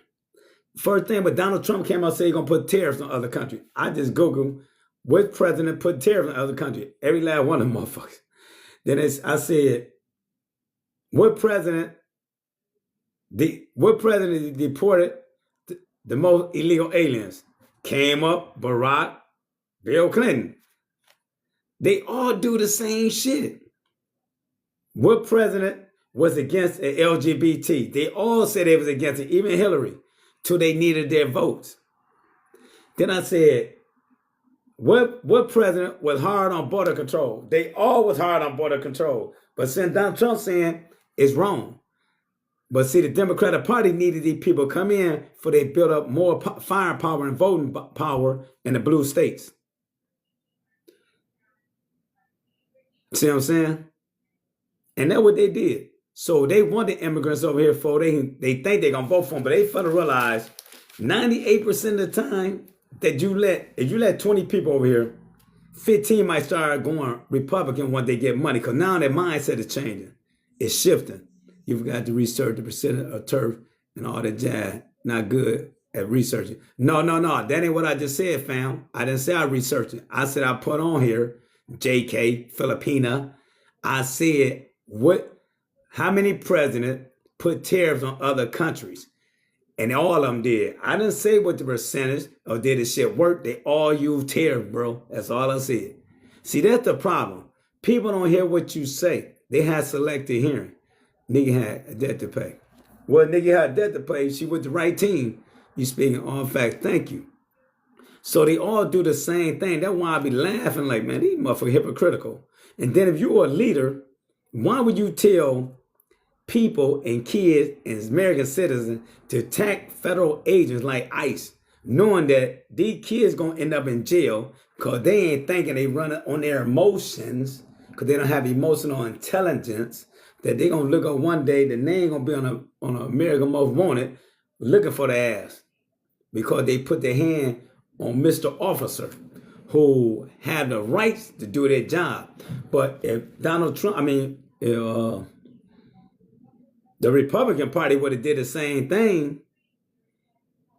First thing, but Donald Trump came out and said he's gonna put tariffs on other countries. I just Googled what president put tariffs on other countries. Every last one of them motherfuckers. Then I said, what president deported the most illegal aliens? Came up Barack, Bill Clinton. They all do the same shit. What president was against the LGBT? They all said they was against it, even Hillary, till they needed their votes. Then I said, what president was hard on border control? They all was hard on border control. But since Donald Trump saying it's wrong. But see, the Democratic Party needed these people come in for they build up more firepower and voting power in the blue states. See what I'm saying? And that's what they did. So they want the immigrants over here for, they think they're going to vote for them, but they finna realize 98% of the time that if you let 20 people over here 15 might start going Republican when they get money, because now their mindset is changing. It's shifting. You've got to research the percentage of turf and all that jazz. Not good at researching. No. That ain't what I just said, fam. I didn't say I researched it. I said I put on here JK, Filipina. I said how many presidents put tariffs on other countries? And all of them did. I didn't say what the percentage or did the shit work. They all use tariff, bro. That's all I said. See, that's the problem. People don't hear what you say. They had selective hearing. Nigga had a debt to pay. Well, nigga had a debt to pay. She with the right team. You speaking all facts. Thank you. So they all do the same thing. That's why I be laughing like, man, these motherfuckers hypocritical. And then if you're a leader, why would you tell people and kids and American citizens to attack federal agents like ICE, knowing that these kids gonna end up in jail because they ain't thinking, they run it on their emotions, because they don't have emotional intelligence, that they gonna look up one day, the name gonna be on American Most Wanted looking for the ass because they put their hand on Mr. Officer who have the rights to do their job. But if Donald Trump, the Republican Party would have did the same thing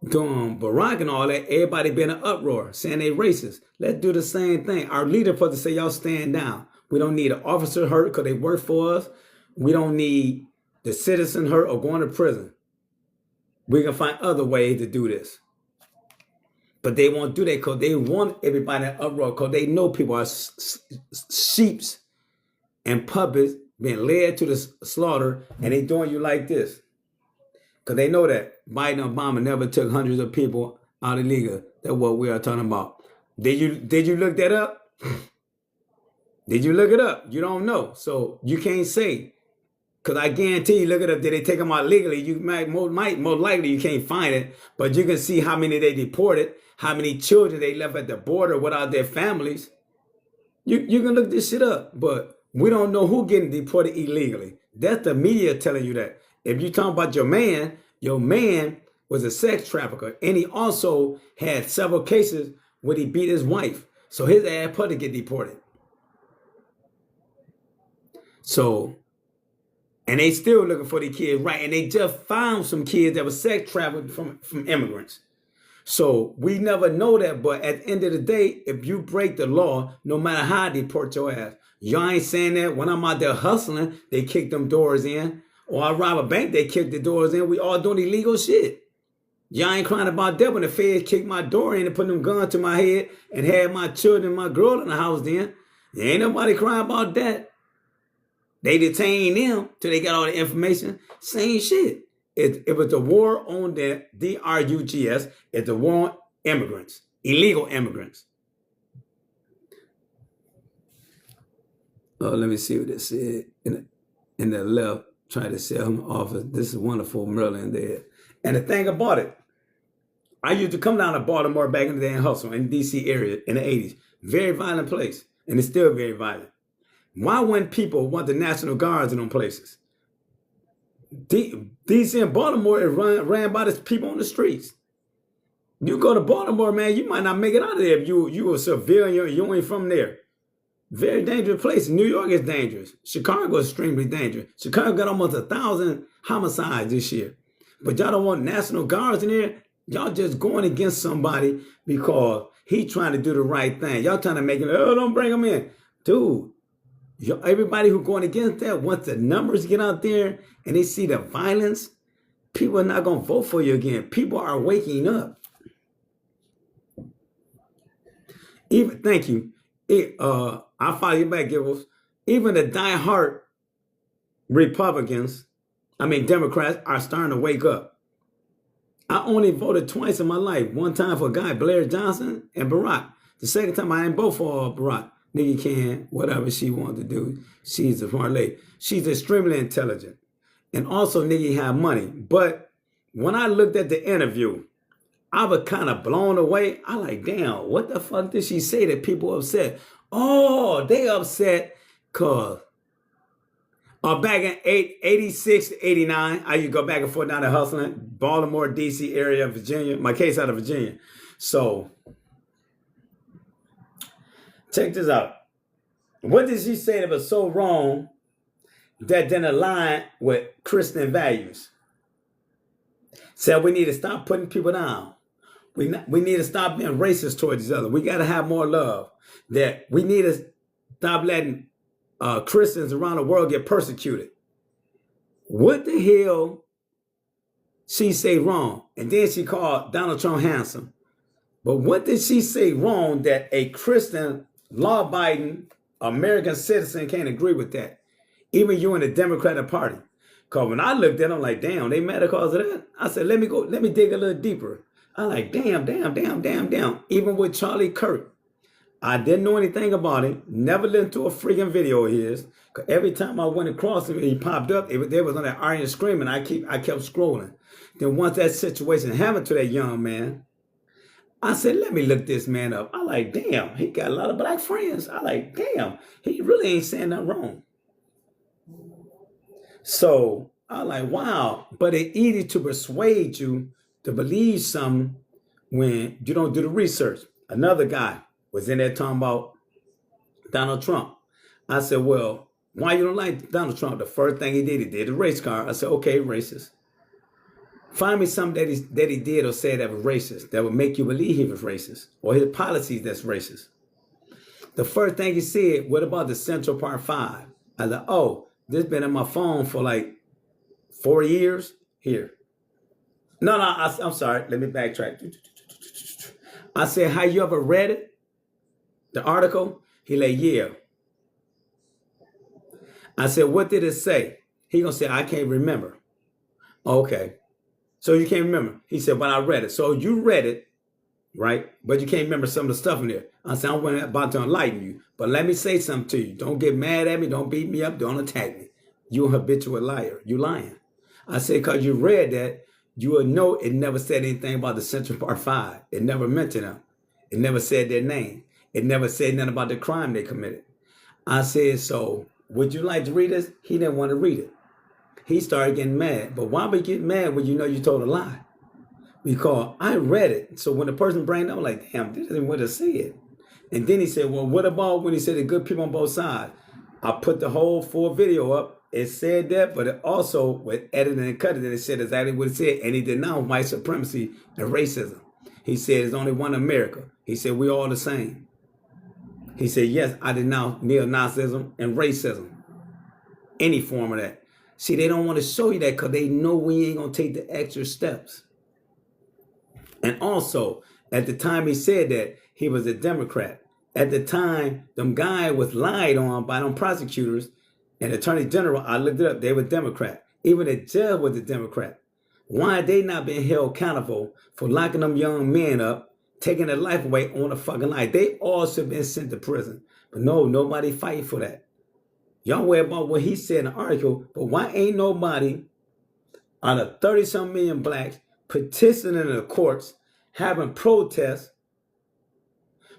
during Barack and all that, everybody been in an uproar saying they racist. Let's do the same thing. Our leader supposed to say, y'all stand down. We don't need an officer hurt because they work for us. We don't need the citizen hurt or going to prison. We can find other ways to do this. But they won't do that because they want everybody in uproar, because they know people are sheeps and puppets being led to the slaughter, and they doing you like this. Because they know that Biden and Obama never took hundreds of people out of legal. That's what we are talking about. Did you look that up? Did you look it up? You don't know. So you can't say. Because I guarantee you, look it up, did they take them out legally? You might most likely you can't find it, but you can see how many they deported, how many children they left at the border without their families. You can look this shit up, but we don't know who getting deported illegally. That's the media telling you that. If you talk about your man was a sex trafficker, and he also had several cases where he beat his wife. So his ass put to get deported. So, and they still looking for the kids, right? And they just found some kids that were sex trafficked from immigrants. So we never know that, but at the end of the day, if you break the law, no matter how they deport your ass, y'all ain't saying that when I'm out there hustling, they kick them doors in. Or I rob a bank, they kick the doors in. We all doing illegal shit. Y'all ain't crying about that when the feds kicked my door in and put them guns to my head and had my children and my girl in the house then. There ain't nobody crying about that. They detained them till they got all the information. Same shit. It was the war on the DRUGS. It's the war on immigrants, illegal immigrants. Let me see what it said in the left. Try to sell him office. This is wonderful, Maryland there. And the thing about it, I used to come down to Baltimore back in the day and hustle in the DC area in the 80s. Very violent place. And it's still very violent. Why wouldn't people want the National Guards in them places? DC and Baltimore is ran by the people on the streets. You go to Baltimore, man, you might not make it out of there if you a civilian, you ain't from there. Very dangerous place. New York is dangerous. Chicago is extremely dangerous. Chicago got almost 1,000 homicides this year. But y'all don't want National Guards in there. Y'all just going against somebody because he trying to do the right thing. Y'all trying to make it, oh, don't bring him in. Dude, everybody who going against that, once the numbers get out there and they see the violence, people are not going to vote for you again. People are waking up. Thank you. I'll follow you back, Gibbles. Even the diehard Democrats are starting to wake up. I only voted twice in my life. One time for a guy, Blair Johnson, and Barack. The second time I didn't vote for Barack. Nigga can, whatever she wanted to do. She's a smart lady. She's extremely intelligent. And also, nigga have money. But when I looked at the interview, I was kind of blown away. I like, damn, what the fuck did she say that people upset? Oh, they upset because back in 86 to 89, I used to go back and forth down to hustling, Baltimore, D.C. area, Virginia, my case out of Virginia. So Check this out. What did she say that was so wrong that didn't align with Christian values? Said we need to stop putting people down. We need to stop being racist towards each other. We got to have more love. That we need to stop letting Christians around the world get persecuted. What the hell she say wrong? And then she called Donald Trump handsome. But what did she say wrong that a Christian, law-abiding American citizen can't agree with that? Even you in the Democratic Party. Because when I looked at them, like, damn, they mad because of that? I said, let me dig a little deeper. I like, damn. Even with Charlie Kirk, I didn't know anything about it. Never listened to a freaking video of his. Because every time I went across him, he popped up. There was on that Iron Screaming. I kept scrolling. Then once that situation happened to that young man, I said, let me look this man up. I like, damn, he got a lot of black friends. I like, damn, he really ain't saying nothing wrong. So I like, wow. But it's easy to persuade you to believe something when you don't do the research. Another guy was in there talking about Donald Trump. I said, well, why you don't like Donald Trump? The first thing he did a race car. I said, okay, racist. Find me something that he did or said that was racist, that would make you believe he was racist, or his policies that's racist. The first thing he said, what about the Central Park 5? I said, oh, this been on my phone for like 4 years. Here. No, I'm sorry. Let me backtrack. I said, have you ever read it? The article? He like, yeah. I said, what did it say? He gonna say, I can't remember. Okay. So you can't remember. He said, but I read it. So you read it, right? But you can't remember some of the stuff in there. I said, I'm about to enlighten you. But let me say something to you. Don't get mad at me. Don't beat me up. Don't attack me. You're a habitual liar. You lying. I said, because you read that, you will know it never said anything about the Central Park 5. It never mentioned them. It never said their name. It never said nothing about the crime they committed. I said, so would you like to read this? He didn't want to read it. He started getting mad. But why would you get mad when you know you told a lie? Because I read it. So when the person brought it up, I'm like, damn, this isn't what it said. And then he said, well, what about when he said the good people on both sides? I put the whole full video up. It said that, but it also, with editing and cutting it, it said exactly what it said. And he denounced white supremacy and racism. He said, there's only one America. He said, we all the same. He said, yes, I denounce neo-Nazism and racism. Any form of that. See, they don't want to show you that because they know we ain't going to take the extra steps. And also, at the time he said that, he was a Democrat. At the time, them guy was lied on by them prosecutors and Attorney General. I looked it up. They were Democrat. Even the judge was a Democrat. Why are they not being held accountable for locking them young men up, taking their life away on a fucking lie? They all should have been sent to prison. But no, nobody fighting for that. Y'all worry about what he said in the article, but why ain't nobody out of 30-some million blacks petitioning in the courts, having protests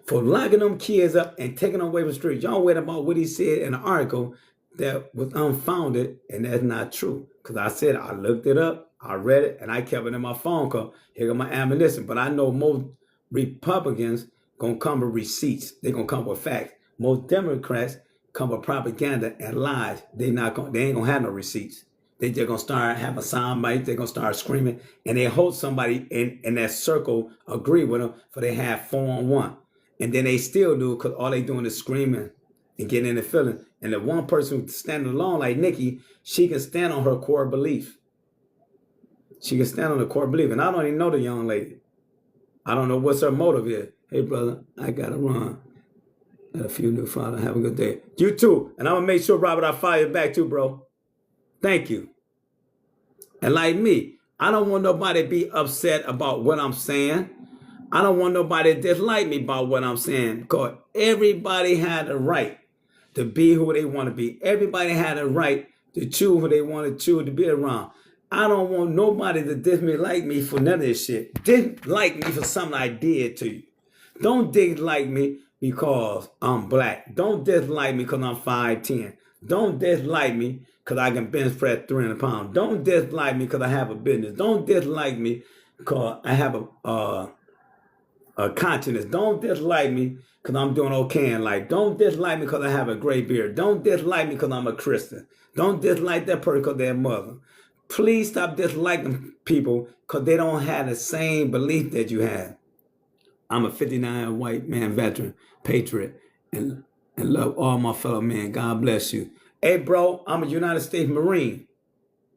for locking them kids up and taking them away from the street? Y'all worried about what he said in the article that was unfounded, and that's not true. Because I said I looked it up, I read it, and I kept it in my phone call. Here got my ammunition. But I know most Republicans gonna come with receipts. They're gonna come with facts. Most Democrats come with propaganda and lies. They ain't gonna have no receipts. They just gonna start having sound bites. They're gonna start screaming, and they hope somebody in that circle agree with them, for they have 4-on-1. And then they still do, because all they doing is screaming and getting in the feeling. And the one person who's standing alone, like Nikki, she can stand on her core belief. She can stand on the core belief. And I don't even know the young lady. I don't know what's her motive is. Hey, brother, I gotta run. Got a few new friends. Have a good day. You too. And I'm going to make sure, Robert, I fire you back too, bro. Thank you. And like me, I don't want nobody to be upset about what I'm saying. I don't want nobody to dislike me about what I'm saying. Because everybody had a right to be who they want to be. Everybody had a right to choose who they want to choose to be around. I don't want nobody to dislike me for none of this shit. Dislike me for something I did to you. Don't dislike me because I'm black. Don't dislike me because I'm 5'10". Don't dislike me because I can bench press 300 pounds. Don't dislike me because I have a business. Don't dislike me because I have consciousness. Don't dislike me because I'm doing okay in life. Don't dislike me because I have a gray beard. Don't dislike me because I'm a Christian. Don't dislike that person because they're a Muslim. Please stop disliking people because they don't have the same belief that you have. I'm a 59 white man veteran, patriot, and love all my fellow men. God bless you. Hey, bro, I'm a United States Marine,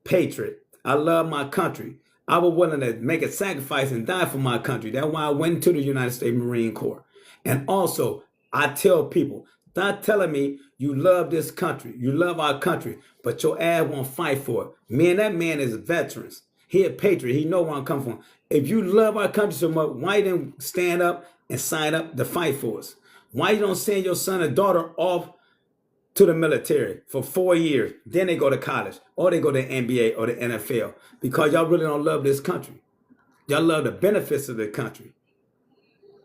patriot. I love my country. I was willing to make a sacrifice and die for my country. That's why I went into the United States Marine Corps. And also, I tell people, stop telling me you love this country, you love our country, but your ass won't fight for it. Man, that man is a veteran. He a patriot. He know where I'm coming from. If you love our country so much, why you didn't stand up and sign up to fight for us? Why you don't send your son or daughter off to the military for 4 years, then they go to college, or they go to the NBA or the NFL? Because y'all really don't love this country. Y'all love the benefits of the country.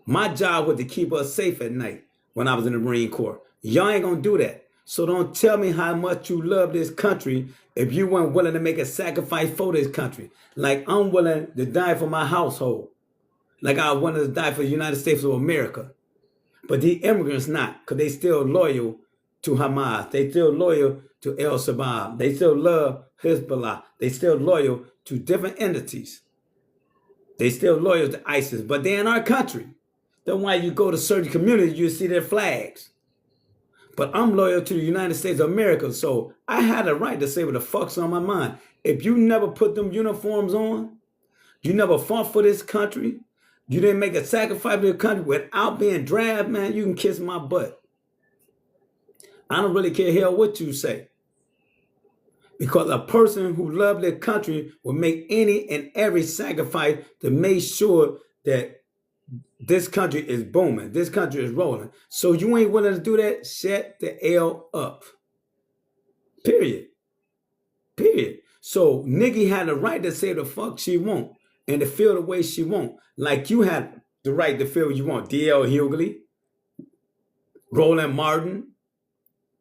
My job was to keep us safe at night when I was in the Marine Corps. Y'all ain't gonna do that. So don't tell me how much you love this country if you weren't willing to make a sacrifice for this country. Like I'm willing to die for my household. Like I wanted to die for the United States of America. But the immigrants not, because they still loyal to Hamas. They still loyal to El Shabaab. They still love Hezbollah. They still loyal to different entities. They still loyal to ISIS, but they're in our country. That's why you go to certain communities, you see their flags. But I'm loyal to the United States of America, so I had a right to say what the fuck's on my mind. If you never put them uniforms on, you never fought for this country, you didn't make a sacrifice for the country without being drafted, man, you can kiss my butt. I don't really care hell what you say. Because a person who loves their country will make any and every sacrifice to make sure that this country is booming. This country is rolling. So you ain't willing to do that? Shut the L up. Period. Period. So Nikki had the right to say the fuck she want and to feel the way she want. Like you had the right to feel what you want. D.L. Hughley, Roland Martin,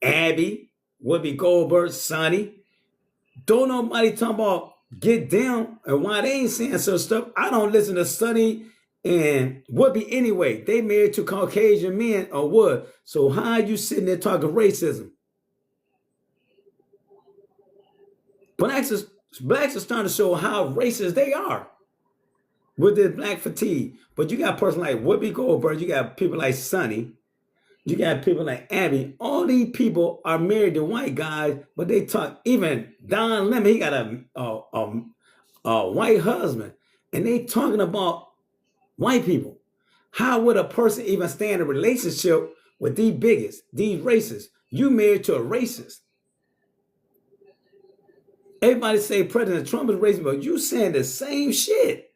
Abby, Whoopi Goldberg, Sonny. Don't nobody talk about get down and why they ain't saying such stuff. I don't listen to Sonny and Whoopi anyway. They married to Caucasian men or what? So how are you sitting there talking racism? Blacks are starting to show how racist they are with this black fatigue. But you got a person like Whoopi Goldberg, you got people like Sonny, you got people like Abby. All these people are married to white guys, but they talk. Even Don Lemon, he got a white husband, and they talking about white people. How would a person even stay in a relationship with these bigots, these racists? You married to a racist. Everybody say President Trump is racist, but you saying the same shit.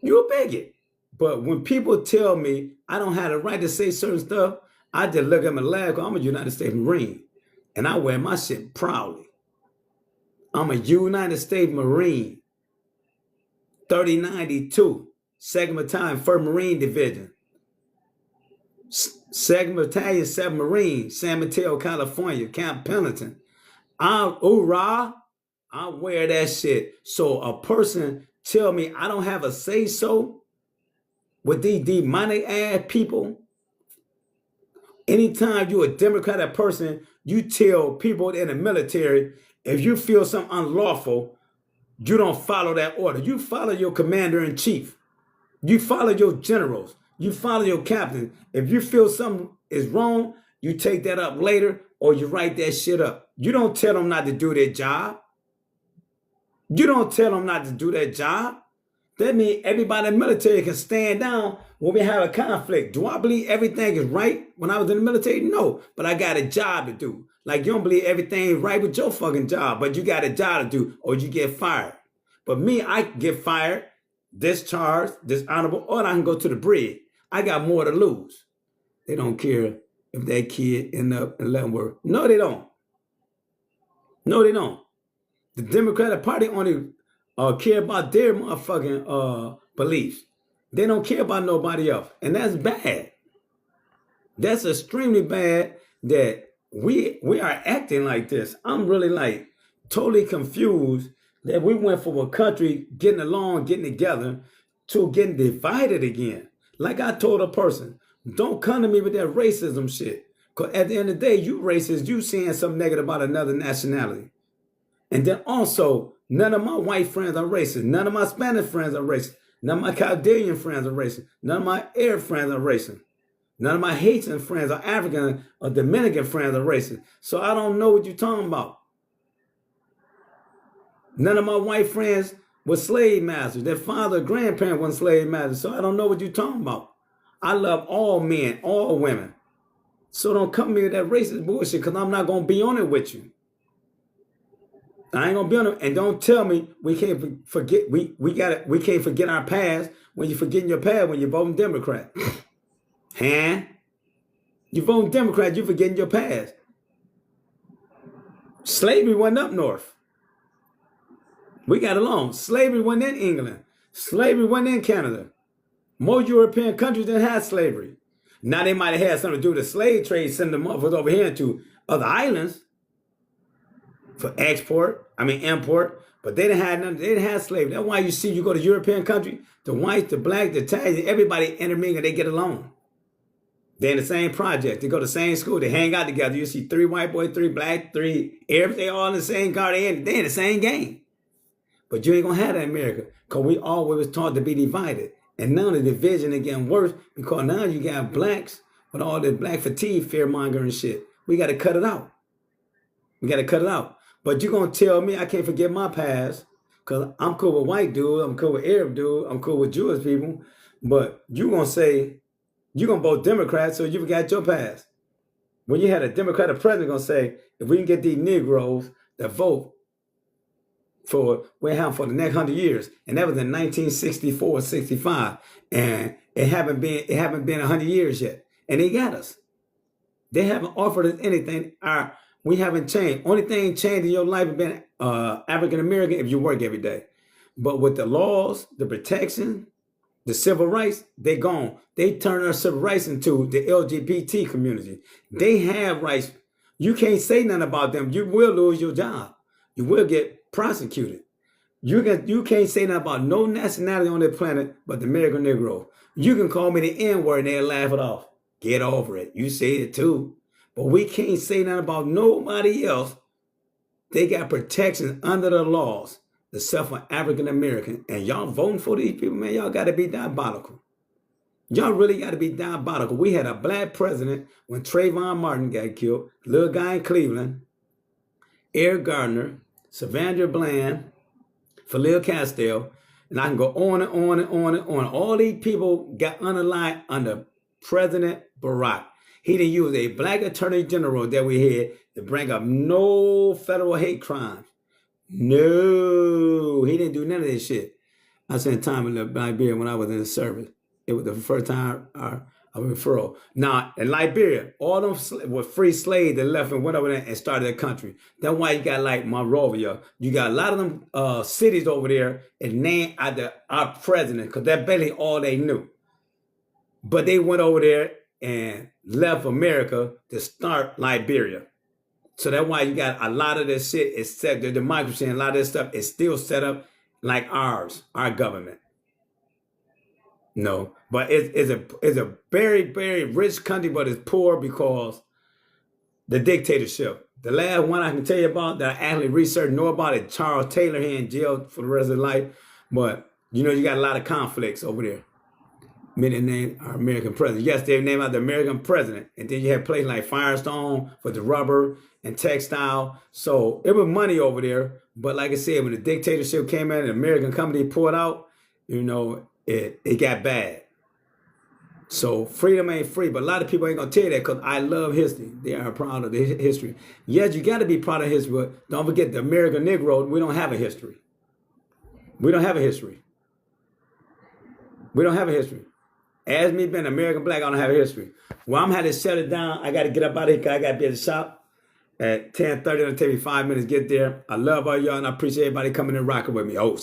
You a bigot. But when people tell me I don't have the right to say certain stuff, I just look at them and laugh because I'm a United States Marine. And I wear my shit proudly. I'm a United States Marine. 3092, 2nd Battalion, 1st Marine Division. 2nd Battalion, 7th Marine, San Mateo, California, Camp Pendleton. I wear that shit. So a person tell me I don't have a say-so with these demonic ass people. Anytime you're a Democratic person, you tell people in the military, if you feel something unlawful, you don't follow that order. You follow your commander-in-chief. You follow your generals. You follow your captain. If you feel something is wrong, you take that up later or you write that shit up. You don't tell them not to do their job. You don't tell them not to do their job. That means everybody in the military can stand down when we have a conflict. Do I believe everything is right when I was in the military? No, but I got a job to do. Like you don't believe everything is right with your fucking job, but you got a job to do or you get fired. But me, I get fired, discharged, dishonorable, or I can go to the bridge. I got more to lose. They don't care if that kid end up in Leavenworth. No, they don't. No, they don't. The Democratic Party only care about their motherfucking beliefs. They don't care about nobody else. And that's bad. That's extremely bad that we are acting like this. I'm really like totally confused that we went from a country getting along, getting together, to getting divided again. Like I told a person, don't come to me with that racism shit. Because at the end of the day, you racist, you saying something negative about another nationality. And then also, none of my white friends are racist. None of my Spanish friends are racist. None of my Chaldean friends are racist. None of my Arab friends are racist. None of my Haitian friends or African or Dominican friends are racist. So I don't know what you're talking about. None of my white friends were slave masters. Their father or grandparent wasn't slave masters. So I don't know what you're talking about. I love all men, all women. So don't come here with that racist bullshit because I'm not going to be on it with you. I ain't going to be on it. And don't tell me we can't forget, we can't forget our past when you're forgetting your past when you're voting Democrat. Huh? You voting Democrat, you're forgetting your past. Slavery wasn't up north. We got along. Slavery wasn't in England. Slavery wasn't in Canada. Most European countries didn't have slavery. Now they might have had something to do with the slave trade, sending them motherfuckers over here to other islands for import. But they didn't have nothing. They didn't have slavery. That's why you see you go to European country, the whites, the blacks, the Italians, everybody intermingle, they get along. They're in the same project. They go to the same school. They hang out together. You see 3 white boys, 3 black, 3 Arabs. They all in the same car. They in the same game. But you ain't going to have that in America because we always taught to be divided. And now the division is getting worse because now you got blacks with all this black fatigue, fear-mongering shit. We got to cut it out. We got to cut it out. But you're going to tell me I can't forget my past because I'm cool with white dude. I'm cool with Arab dude. I'm cool with Jewish people. But you're going to say, you're going to vote Democrat, so you forgot your past. When you had a Democratic president going to say, if we can get these Negroes to vote for the next 100 years, and that was in 1964, 65, and it haven't been 100 years yet, and they got us. They haven't offered us anything. We haven't changed. Only thing changed in your life has been African American if you work every day. But with the laws, the protection, the civil rights, they gone. They turned our civil rights into the LGBT community. They have rights. You can't say nothing about them. You will lose your job. You will get prosecuted. You can't say nothing about no nationality on the planet but the American Negro. You can call me the N-word and they'll laugh it off. Get over it. You say it too. But we can't say nothing about nobody else. They got protections under the laws, except for African American. And y'all voting for these people, man, y'all got to be diabolical. Y'all really got to be diabolical. We had a black president when Trayvon Martin got killed, little guy in Cleveland, Eric Gardner, Savandra Bland, Philil Castile, and I can go on and on and on and on. All these people got underlined under President Barack. He didn't use a black attorney general that we had to bring up no federal hate crimes. No, he didn't do none of this shit. I spent time in Liberia when I was in the service. It was the first time I referral. Now, in Liberia, all them were free slaves that left and went over there and started a country. That's why you got like Monrovia. You got a lot of them cities over there and named after our president because that's basically all they knew. But they went over there and left America to start Liberia. So that's why you got a lot of this shit is set, the democracy and a lot of this stuff is still set up like ours, our government. No, but it's a very, very rich country, but it's poor because the dictatorship. The last one I can tell you about that I actually researched, know about it, Charles Taylor here in jail for the rest of his life. But, you know, you got a lot of conflicts over there. Many named our American president. Yes, they named out the American president. And then you had places like Firestone for the rubber and textile. So it was money over there. But like I said, when the dictatorship came in and the American company poured out, you know, it got bad. So freedom ain't free. But a lot of people ain't going to tell you that because I love history. They are proud of the history. Yes, you got to be proud of history. But don't forget the American Negro, we don't have a history. We don't have a history. We don't have a history. As me being American black, I don't have a history. Well, I'm had to shut it down. I got to get up out of here because I got to be at the shop at 10:30. It'll take me 5 minutes to get there. I love all y'all and I appreciate everybody coming and rocking with me. Oh.